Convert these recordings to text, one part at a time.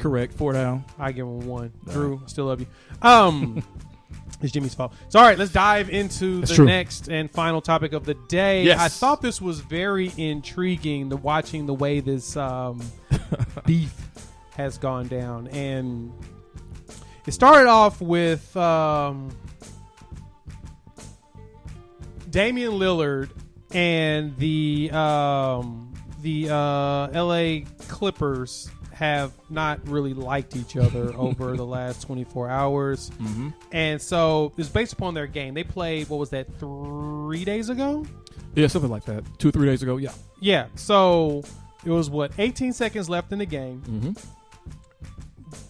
Correct. 4 down. I give him 1. Drew, I still love you. It's Jimmy's fault. So, all right, let's dive into the next and final topic of the day. Yes. I thought this was very intriguing, watching the way this beef has gone down. And it started off with Damien Lillard and the LA Clippers have not really liked each other over the last 24 hours. Mm-hmm. And so it's based upon their game. They played, what was that, 3 days ago? Yeah, something like that. 2 or 3 days ago, yeah. Yeah, so it was, 18 seconds left in the game. Mm-hmm.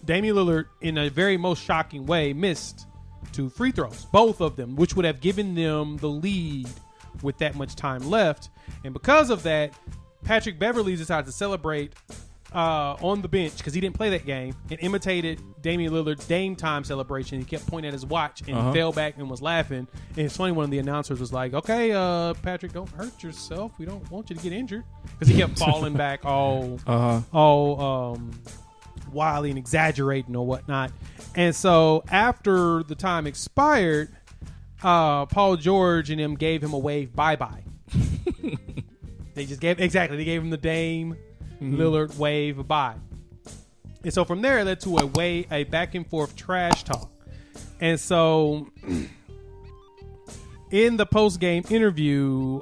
Damien Lillard, in a very most shocking way, missed 2 free throws, both of them, which would have given them the lead with that much time left. And because of that, Patrick Beverly decided to celebrate on the bench because he didn't play that game and imitated Damian Lillard's Dame time celebration. He kept pointing at his watch and fell back and was laughing. And it's funny, one of the announcers was like, "Okay, Patrick, don't hurt yourself. We don't want you to get injured," because he kept falling back all wildly and exaggerating or whatnot. And so after the time expired, Paul George and them gave him a wave bye-bye. They gave him the Dame Lillard wave bye. And so from there it led to a back and forth trash talk. And so in the post game interview,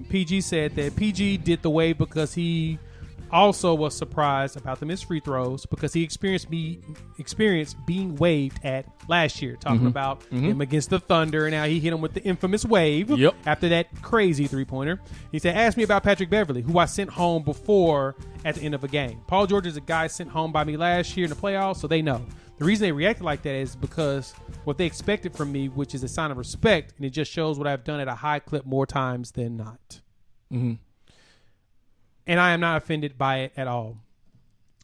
PG said that PG did the wave because he also was surprised about the missed free throws because he experienced being waved at last year, talking about him against the Thunder and how he hit him with the infamous wave after that crazy three-pointer. He said, "Ask me about Patrick Beverly, who I sent home before at the end of a game. Paul George is a guy sent home by me last year in the playoffs, so they know. The reason they reacted like that is because what they expected from me, which is a sign of respect, and it just shows what I've done at a high clip more times than not." Mm-hmm. And I am not offended by it at all.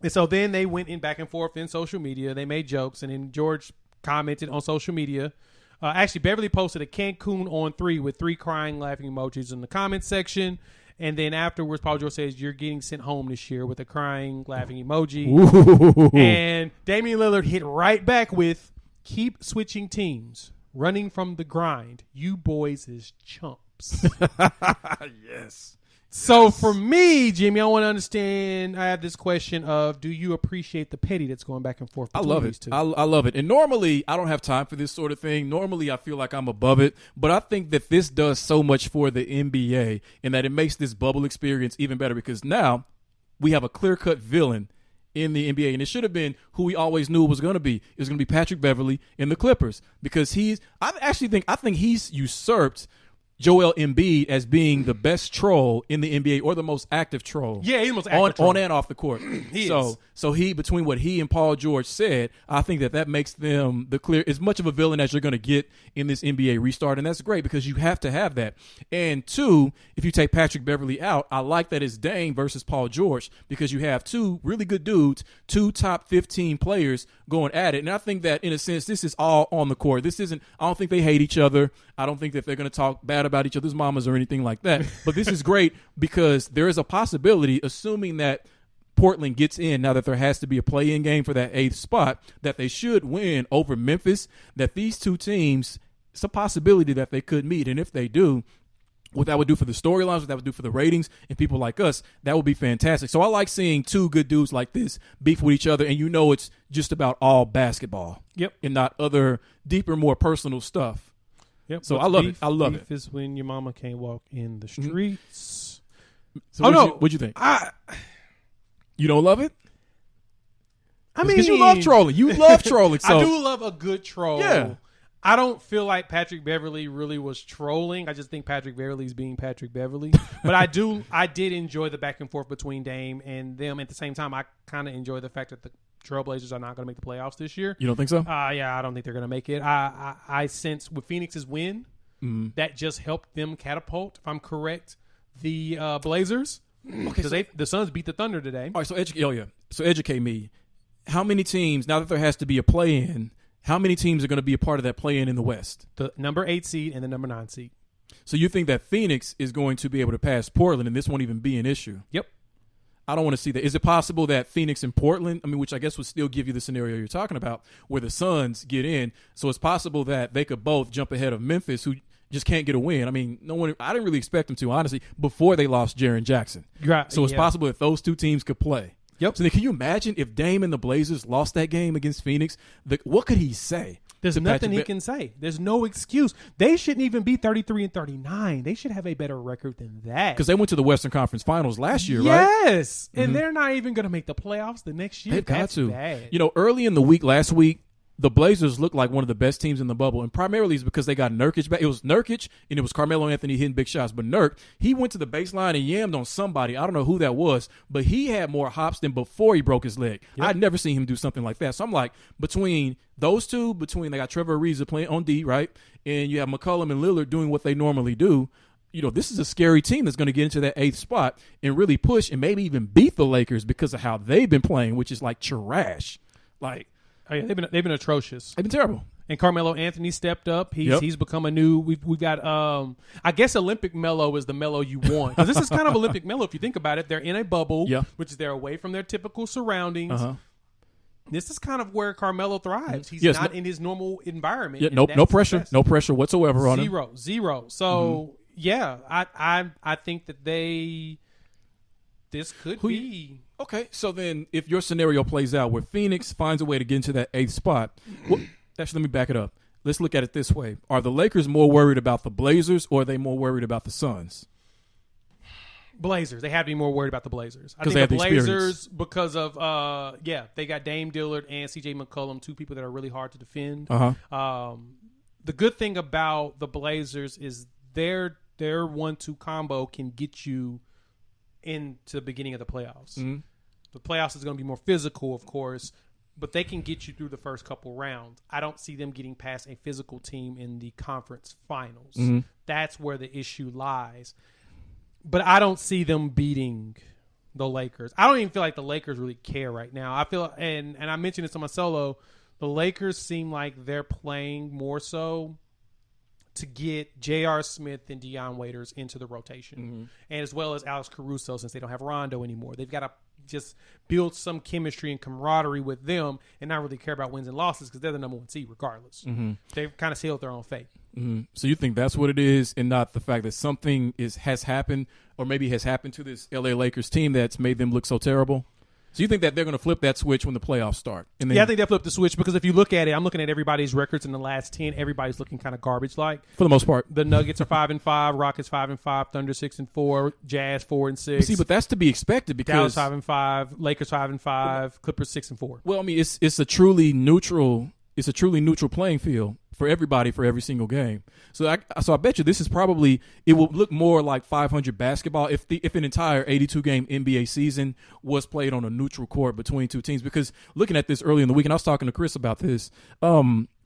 And so then they went in back and forth in social media. They made jokes, and then George commented on social media. Actually, Beverly posted a Cancun on 3 with 3 crying, laughing emojis in the comments section. And then afterwards, Paul George says, "You're getting sent home this year," with a crying, laughing emoji. Ooh. And Damian Lillard hit right back with, "Keep switching teams, running from the grind. You boys is chumps." Yes. So for me, Jimmy, I want to understand. I have this question of: do you appreciate the petty that's going back and forth between these two? I love it. And normally, I don't have time for this sort of thing. Normally, I feel like I'm above it. But I think that this does so much for the NBA and that it makes this bubble experience even better because now we have a clear-cut villain in the NBA. And it should have been who we always knew it was going to be. It was going to be Patrick Beverly in the Clippers because I think he's usurped Joel Embiid as being the best troll in the NBA or the most active troll. Yeah, he's the most active troll. On and off the court. So he, between what he and Paul George said, I think that makes them as much of a villain as you're going to get in this NBA restart. And that's great because you have to have that. And 2, if you take Patrick Beverly out, I like that it's Dame versus Paul George because you have 2 really good dudes, 2 top 15 players going at it. And I think that in a sense, this is all on the court. I don't think they hate each other. I don't think that they're going to talk bad about each other's mamas or anything like that. But this is great because there is a possibility, assuming that Portland gets in, now that there has to be a play-in game for that 8th spot, that they should win over Memphis, that these 2 teams, it's a possibility that they could meet. And if they do, what that would do for the storylines, what that would do for the ratings and people like us, that would be fantastic. So I like seeing 2 good dudes like this beef with each other, and it's just about all basketball. Yep. And not other deeper, more personal stuff. Yep. So I love it. I love it. Beef is when your mama can't walk in the streets. So what'd you think? You don't love it? I mean, because you love trolling. You love trolling. So. I do love a good troll. Yeah. I don't feel like Patrick Beverly really was trolling. I just think Patrick Beverly's being Patrick Beverly. But I did enjoy the back and forth between Dame and them. At the same time, I kind of enjoy the fact that the Trailblazers are not going to make the playoffs this year. You don't think so? Yeah, I don't think they're going to make it. I sense with Phoenix's win, that just helped them catapult, if I'm correct, the Blazers. Okay, the Suns beat the Thunder today. All right, so educate me. How many teams, now that there has to be a play-in, how many teams are going to be a part of that play-in in the West? The number 8 seed and the number 9 seed. So you think that Phoenix is going to be able to pass Portland and this won't even be an issue? Yep. I don't want to see that. Is it possible that Phoenix and Portland, which I guess would still give you the scenario you're talking about, where the Suns get in? So it's possible that they could both jump ahead of Memphis, who just can't get a win. I didn't really expect them to, honestly, before they lost Jaren Jackson. Right. So it's possible that those two teams could play. Yep. So then can you imagine if Dame and the Blazers lost that game against Phoenix? What could he say? There's nothing he can say. There's no excuse. They shouldn't even be 33-39. They should have a better record than that. Because they went to the Western Conference Finals last year, right? Yes. And they're not even going to make the playoffs the next year. They've got to. Bad. Early in the week last week, the Blazers looked like one of the best teams in the bubble, and primarily it's because they got Nurkic back. It was Nurkic, and it was Carmelo Anthony hitting big shots. But Nurk, he went to the baseline and yammed on somebody. I don't know who that was, but he had more hops than before he broke his leg. Yep. I'd never seen him do something like that. So I'm like, between those two, they got Trevor Ariza playing on D, right? And you have McCollum and Lillard doing what they normally do. This is a scary team that's going to get into that 8th spot and really push and maybe even beat the Lakers because of how they've been playing, which is like trash. Oh yeah, they've been atrocious. They've been terrible. And Carmelo Anthony stepped up. He's become a new. We've got. I guess Olympic Melo is the Melo you want, because this is kind of Olympic Melo if you think about it. They're in a bubble, which is they're away from their typical surroundings. Uh-huh. This is kind of where Carmelo thrives. He's not in his normal environment. Yeah, no pressure, no pressure whatsoever on him. Zero. So I think that this could be. Okay, so then if your scenario plays out where Phoenix finds a way to get into that 8th spot, actually, let me back it up. Let's look at it this way. Are the Lakers more worried about the Blazers, or are they more worried about the Suns? Blazers. They have to be more worried about the Blazers. I think they have the Blazers, experience. Because of, they got Dame Lillard and C.J. McCollum, two people that are really hard to defend. Uh-huh. The good thing about the Blazers is their 1-2 combo can get you into the beginning of the playoffs. Mm-hmm. The playoffs is going to be more physical, of course, but they can get you through the first couple rounds. I don't see them getting past a physical team in the conference finals. Mm-hmm. That's where the issue lies. But I don't see them beating the Lakers. I don't even feel like the Lakers really care right now. I feel, and I mentioned this on my solo, the Lakers seem like they're playing more so to get J.R. Smith and Deion Waiters into the rotation, and as well as Alex Caruso, since they don't have Rondo anymore. They've got to just build some chemistry and camaraderie with them and not really care about wins and losses because they're the number 1 seed regardless. Mm-hmm. They've kind of sealed their own fate. Mm-hmm. So you think that's what it is, and not the fact that something has happened, or maybe has happened to this L.A. Lakers team that's made them look so terrible? So you think that they're going to flip that switch when the playoffs start? And then, I think they'll flip the switch because if you look at it, I'm looking at everybody's records in the last 10. Everybody's looking kind of garbage-like. For the most part. The Nuggets are 5-5, Rockets 5-5, Thunder 6-4, Jazz 4-6. See, but that's to be expected because Dallas 5-5, Lakers 5-5, Clippers 6-4. Well, it's a truly neutral playing field for everybody for every single game. So I bet you this is probably, it will look more like 500 basketball if an entire 82-game NBA season was played on a neutral court between two teams. Because looking at this early in the week, and I was talking to Chris about this,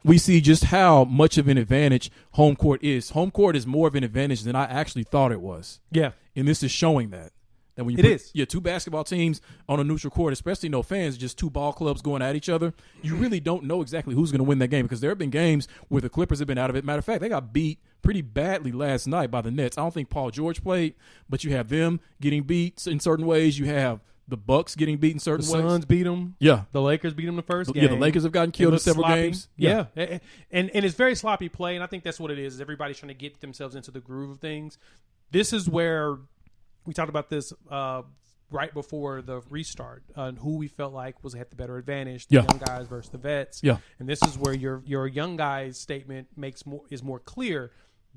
we see just how much of an advantage home court is. Home court is more of an advantage than I actually thought it was. Yeah. And this is showing that. That when you put two basketball teams on a neutral court, especially no fans, just two ball clubs going at each other, you really don't know exactly who's going to win that game because there have been games where the Clippers have been out of it. Matter of fact, they got beat pretty badly last night by the Nets. I don't think Paul George played, but you have them getting beat in certain ways. You have the Bucks getting beat in certain ways. The Suns beat them. Yeah. The Lakers beat them the first game. Yeah, the Lakers have gotten killed in several games. Yeah. And it's very sloppy play, and I think that's what it is. Everybody's trying to get themselves into the groove of things. This is where we talked about this right before the restart, who we felt like had the better advantage, the young guys versus the vets. Yeah. And this is where your young guys statement is more clear.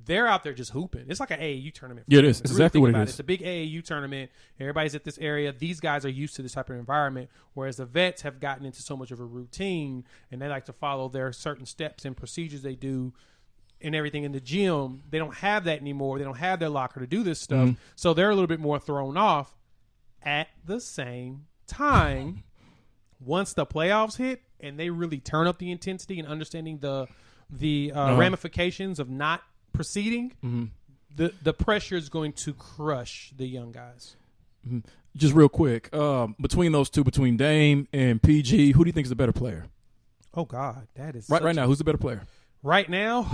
They're out there just hooping. It's like an AAU tournament. Yeah, it is. It's exactly what it is. It's a big AAU tournament. Everybody's at this area. These guys are used to this type of environment, whereas the vets have gotten into so much of a routine, and they like to follow their certain steps and procedures they do and everything in the gym. They don't have that anymore. They don't have their locker to do this stuff. Mm-hmm. So they're a little bit more thrown off. At the same time, once the playoffs hit and they really turn up the intensity and understanding the ramifications of not proceeding, the pressure is going to crush the young guys. Mm-hmm. Just real quick, between those two, between Dame and PG, who do you think is the better player? Oh God, that is right now. Who's the better player? Right now,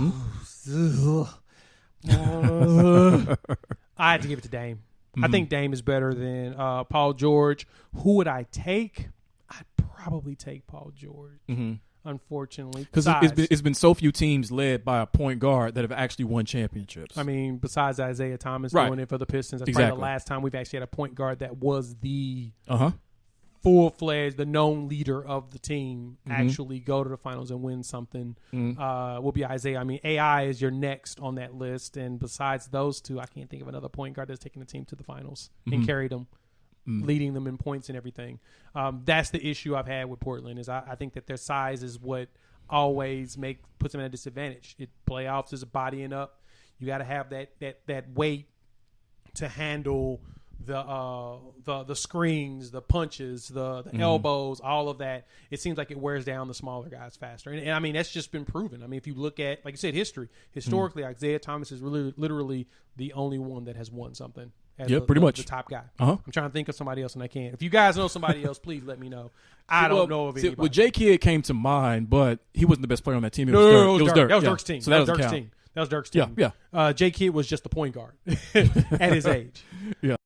I had to give it to Dame. I think Dame is better than Paul George. Who would I take? I'd probably take Paul George. Unfortunately, because it's been so few teams led by a point guard that have actually won championships. I mean, besides Isaiah Thomas doing it for the Pistons, that's probably the last time we've actually had a point guard that was the full-fledged, the known leader of the team actually go to the finals and win something. Will be Isaiah. I mean, AI is your next on that list, and besides those two, I can't think of another point guard that's taken the team to the finals and carried them. Leading them in points and everything. That's the issue I've had with Portland is I think that their size is what always puts them at a disadvantage. Playoffs is bodying up. You got to have that weight to handle the screens, the punches, the elbows, all of that. It seems like it wears down the smaller guys faster. And I mean, that's just been proven. I mean, if you look at, like you said, historically, Isaiah Thomas is literally the only one that has won something. Pretty much the top guy. I'm trying to think of somebody else, and I can't. If you guys know somebody else, please let me know. I don't know of anybody. Well, J. Kidd came to mind, but he wasn't the best player on that team. It was Dirk. That was Dirk's team. So that was Dirk's team. That was Dirk's team. Yeah. J. Kidd was just the point guard at his age. Yeah.